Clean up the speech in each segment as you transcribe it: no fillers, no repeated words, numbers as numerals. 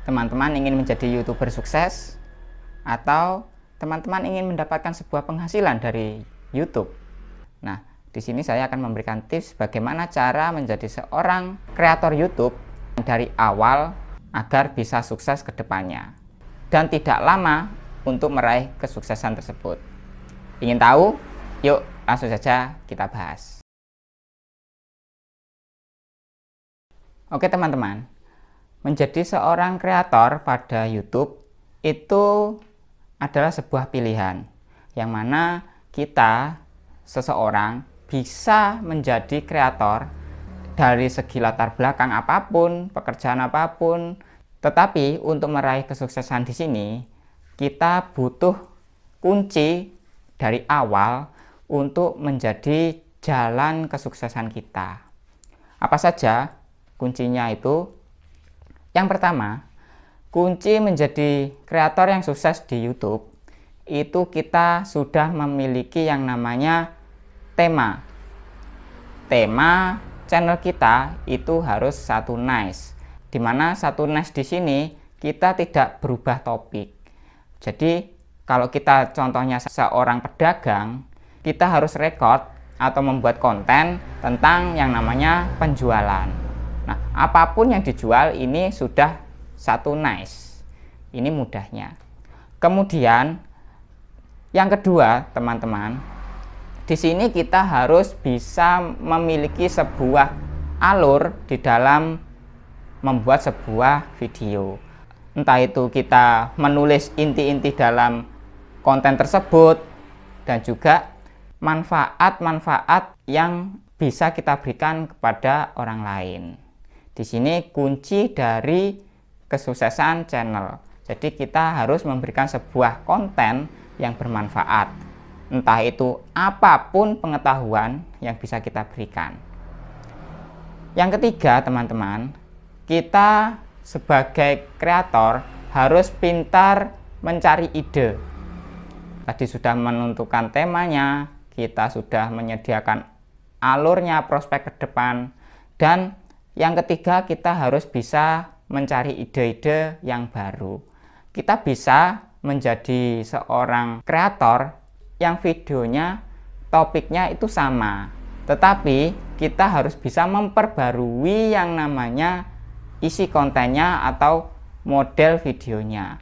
teman-teman ingin menjadi YouTuber sukses atau teman-teman ingin mendapatkan sebuah penghasilan dari YouTube. Nah, di sini saya akan memberikan tips bagaimana cara menjadi seorang kreator YouTube dari awal agar bisa sukses ke depannya dan tidak lama untuk meraih kesuksesan tersebut. Ingin tahu? Yuk, langsung saja kita bahas. Oke teman-teman, menjadi seorang kreator pada YouTube itu adalah sebuah pilihan yang mana kita, seseorang, bisa menjadi kreator dari segi latar belakang apapun, pekerjaan apapun. Tetapi untuk meraih kesuksesan di sini, kita butuh kunci dari awal untuk menjadi jalan kesuksesan kita. Apa saja kuncinya itu? Yang pertama, kunci menjadi kreator yang sukses di YouTube itu kita sudah memiliki yang namanya tema. Tema channel kita itu harus satu niche, dimana satu niche di sini kita tidak berubah topik. Jadi kalau kita contohnya seorang pedagang, kita harus rekod atau membuat konten tentang yang namanya penjualan. Nah, apapun yang dijual ini sudah satu niche. Ini mudahnya. Kemudian yang kedua, teman-teman, di sini kita harus bisa memiliki sebuah alur di dalam membuat sebuah video. Entah itu kita menulis inti-inti dalam konten tersebut dan juga manfaat-manfaat yang bisa kita berikan kepada orang lain. Di sini kunci dari kesuksesan channel. Jadi kita harus memberikan sebuah konten yang bermanfaat. Entah itu apapun pengetahuan yang bisa kita berikan. Yang ketiga, teman-teman, kita sebagai kreator harus pintar mencari ide. Tadi sudah menentukan temanya, kita sudah menyediakan alurnya, prospek ke depan, dan yang ketiga kita harus bisa mencari ide-ide yang baru. Kita bisa menjadi seorang kreator yang videonya, topiknya itu sama, tetapi kita harus bisa memperbarui yang namanya isi kontennya atau model videonya.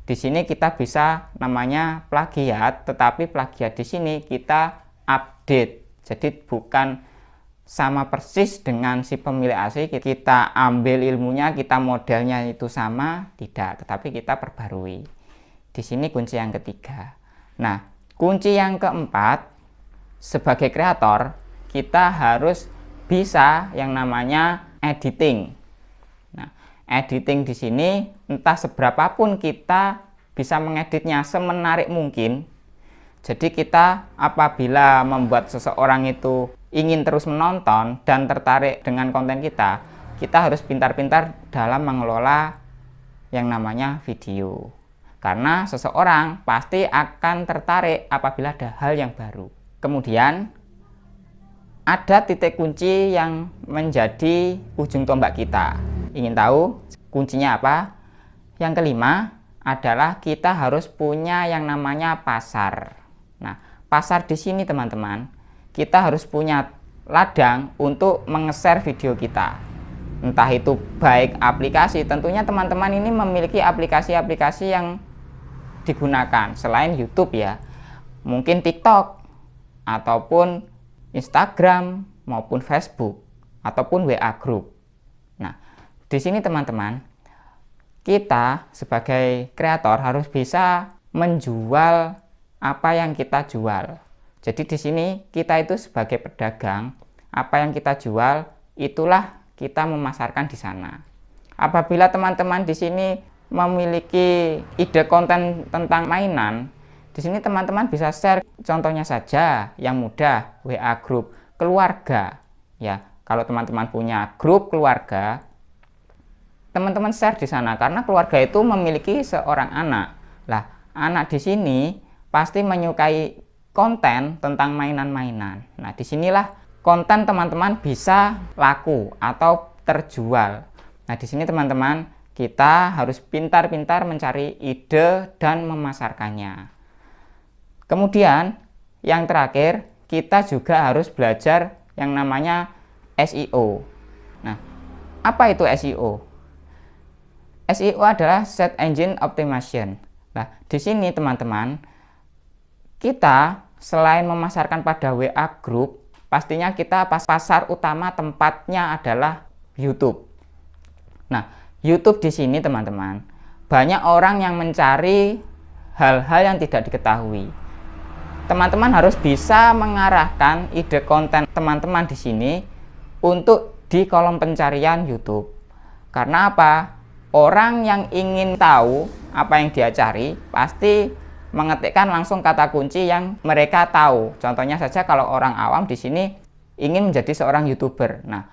Di sini kita bisa namanya plagiat, tetapi plagiat di sini kita update. Jadi bukan sama persis dengan si pemilik asli, kita ambil ilmunya, kita modelnya itu sama, tidak, tetapi kita perbarui. Di sini kunci yang ketiga. Nah, kunci yang keempat, sebagai kreator kita harus bisa yang namanya editing. Nah, editing di sini entah seberapapun kita bisa mengeditnya semenarik mungkin. Jadi kita apabila membuat seseorang itu ingin terus menonton dan tertarik dengan konten kita, kita harus pintar-pintar dalam mengelola yang namanya video. Karena seseorang pasti akan tertarik apabila ada hal yang baru. Kemudian ada titik kunci yang menjadi ujung tombak kita. Ingin tahu kuncinya apa? Yang kelima adalah kita harus punya yang namanya pasar. Nah, pasar di sini teman-teman, kita harus punya ladang untuk menge-share video kita. Entah itu baik aplikasi, tentunya teman-teman ini memiliki aplikasi-aplikasi yang digunakan selain YouTube ya. Mungkin TikTok ataupun Instagram maupun Facebook ataupun WA group. Nah, di sini teman-teman, kita sebagai kreator harus bisa menjual apa yang kita jual. Jadi di sini kita itu sebagai pedagang, apa yang kita jual itulah kita memasarkan di sana. Apabila teman-teman di sini memiliki ide konten tentang mainan, di sini teman-teman bisa share, contohnya saja yang mudah, WA group keluarga. Ya, kalau teman-teman punya grup keluarga, teman-teman share di sana karena keluarga itu memiliki seorang anak. Lah, anak di sini pasti menyukai konten tentang mainan-mainan. Nah, disinilah konten teman-teman bisa laku atau terjual. Nah, di sini teman-teman kita harus pintar-pintar mencari ide dan memasarkannya. Kemudian yang terakhir, kita juga harus belajar yang namanya SEO. Nah, apa itu SEO? SEO adalah Search Engine Optimization. Nah, di sini teman-teman, kita selain memasarkan pada WA Group, pastinya kita pasar utama tempatnya adalah YouTube. Nah, YouTube di sini teman-teman, banyak orang yang mencari hal-hal yang tidak diketahui. Teman-teman harus bisa mengarahkan ide konten teman-teman di sini untuk di kolom pencarian YouTube. Karena apa? Orang yang ingin tahu apa yang dia cari pasti mengetikkan langsung kata kunci yang mereka tahu. Contohnya saja kalau orang awam di sini ingin menjadi seorang YouTuber. Nah,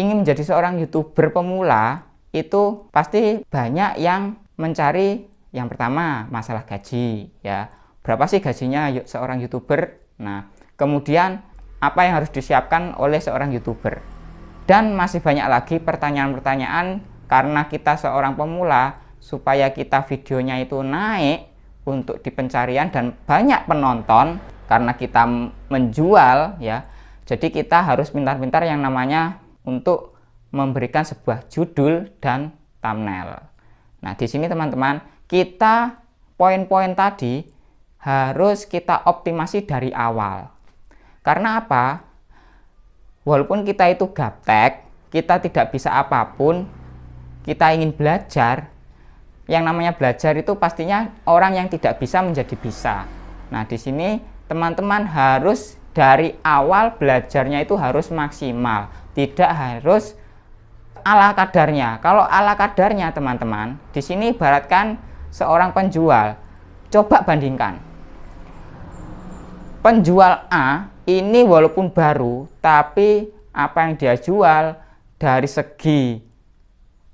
ingin menjadi seorang YouTuber pemula itu pasti banyak yang mencari yang pertama masalah gaji, ya. Berapa sih gajinya seorang YouTuber? Nah, kemudian apa yang harus disiapkan oleh seorang YouTuber? Dan masih banyak lagi pertanyaan-pertanyaan karena kita seorang pemula, supaya kita videonya itu naik untuk di pencarian dan banyak penonton karena kita menjual, ya. Jadi kita harus pintar-pintar yang namanya untuk memberikan sebuah judul dan thumbnail. Nah, di sini teman-teman, kita poin-poin tadi harus kita optimasi dari awal. Karena apa? Walaupun kita itu gaptek, kita tidak bisa apapun, kita ingin belajar, yang namanya belajar itu pastinya orang yang tidak bisa menjadi bisa. Nah, di sini teman-teman harus dari awal belajarnya itu harus maksimal, tidak harus ala kadarnya. Kalau ala kadarnya teman-teman, di sini ibaratkan seorang penjual, coba bandingkan. Penjual A ini walaupun baru, tapi apa yang dia jual dari segi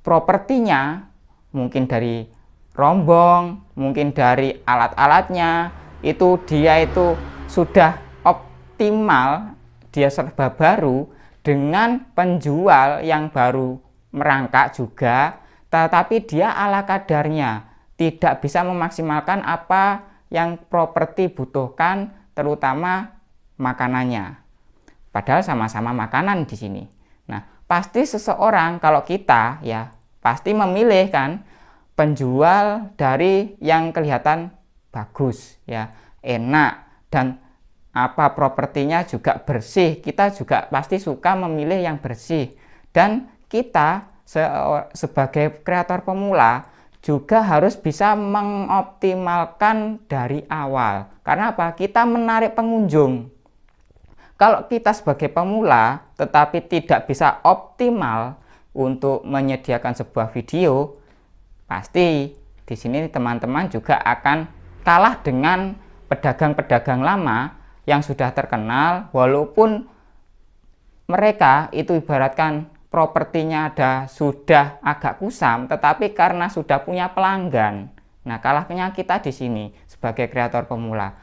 propertinya, mungkin dari rombong, mungkin dari alat-alatnya, itu dia itu sudah optimal, dia serba baru dengan penjual yang baru merangkak juga, tetapi dia ala kadarnya, tidak bisa memaksimalkan apa yang properti butuhkan, terutama makanannya. Padahal sama-sama makanan di sini. Nah, pasti seseorang kalau kita ya pasti memilih kan penjual dari yang kelihatan bagus, ya, enak, dan apa propertinya juga bersih. Kita juga pasti suka memilih yang bersih. Dan kita sebagai kreator pemula juga harus bisa mengoptimalkan dari awal. Karena apa? Kita menarik pengunjung. Kalau kita sebagai pemula tetapi tidak bisa optimal untuk menyediakan sebuah video, pasti di sini teman-teman juga akan kalah dengan pedagang-pedagang lama yang sudah terkenal, walaupun mereka itu ibaratkan propertinya sudah agak kusam, tetapi karena sudah punya pelanggan. Nah, kalahnya kita di sini sebagai kreator pemula.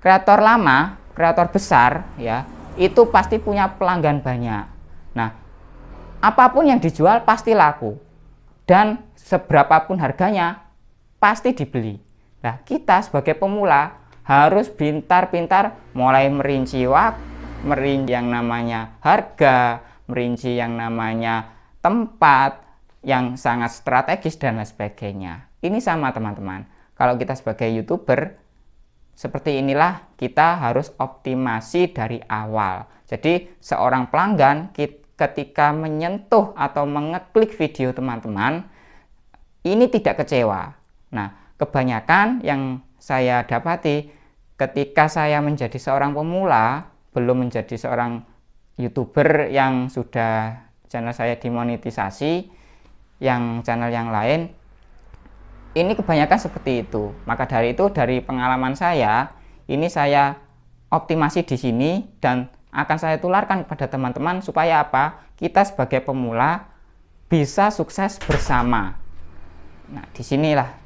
Kreator lama, kreator besar, ya, itu pasti punya pelanggan banyak. Nah, apapun yang dijual pasti laku, dan seberapapun harganya pasti dibeli. Nah, kita sebagai pemula harus pintar-pintar mulai merinci waktu, merinci yang namanya harga, merinci yang namanya tempat yang sangat strategis dan lain sebagainya. Ini sama teman-teman. Kalau kita sebagai YouTuber, seperti inilah kita harus optimasi dari awal. Jadi seorang pelanggan ketika menyentuh atau mengeklik video teman-teman, ini tidak kecewa. Nah, kebanyakan yang saya dapati ketika saya menjadi seorang pemula, belum menjadi seorang YouTuber yang sudah channel saya dimonetisasi, yang channel yang lain, ini kebanyakan seperti itu. Maka dari itu, dari pengalaman saya, ini saya optimasi di sini dan akan saya tularkan kepada teman-teman supaya apa? Kita sebagai pemula bisa sukses bersama. Nah, disinilah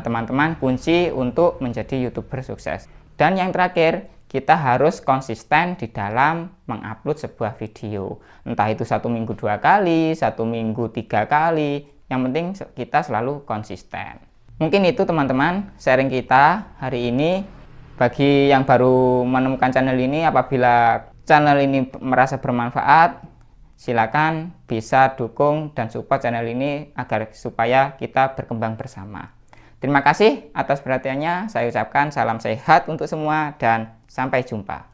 teman-teman kunci untuk menjadi YouTuber sukses. Dan yang terakhir, kita harus konsisten di dalam mengupload sebuah video. Entah itu 1 minggu 2 kali, 1 minggu 3 kali, Yang penting kita selalu konsisten. Mungkin itu teman-teman sharing kita hari ini. Bagi yang baru menemukan channel ini, apabila channel ini merasa bermanfaat, silakan bisa dukung dan support channel ini agar supaya kita berkembang bersama. Terima kasih atas perhatiannya. Saya ucapkan salam sehat untuk semua dan sampai jumpa.